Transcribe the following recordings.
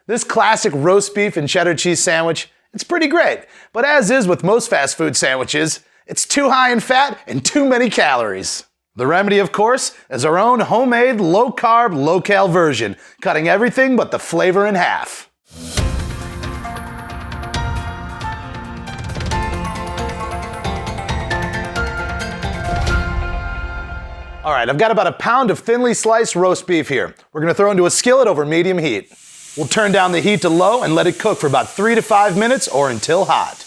This classic roast beef and cheddar cheese sandwich, it's pretty great, but as is with most fast food sandwiches, it's too high in fat and too many calories. The remedy, of course, is our own homemade low-carb, low-cal version, cutting everything but the flavor in half. All right, I've got about a pound of thinly sliced roast beef here. We're gonna throw into a skillet over medium heat. We'll turn down the heat to low and let it cook for about 3 to 5 minutes or until hot.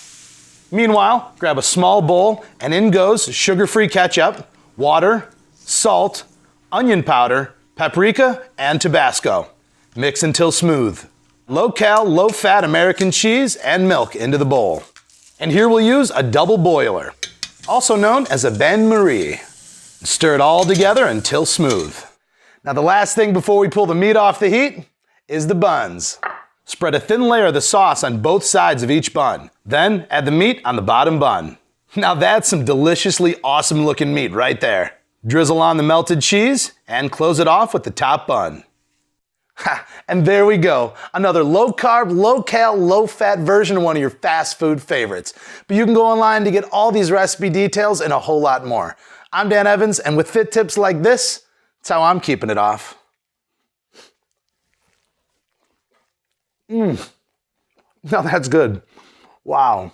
Meanwhile, grab a small bowl and in goes sugar-free ketchup, water, salt, onion powder, paprika, and Tabasco. Mix until smooth. Low-cal, low-fat American cheese and milk into the bowl. And here we'll use a double boiler, also known as a bain-marie. Stir it all together until smooth. Now the last thing before we pull the meat off the heat is the buns. Spread a thin layer of the sauce on both sides of each bun. Then add the meat on the bottom bun. Now that's some deliciously awesome looking meat right there. Drizzle on the melted cheese and close it off with the top bun. Ha, and there we go. Another low carb, low cal, low fat version of one of your fast food favorites. But you can go online to get all these recipe details and a whole lot more. I'm Dan Evans, and with fit tips like this, that's how I'm keeping it off. Now that's good. Wow.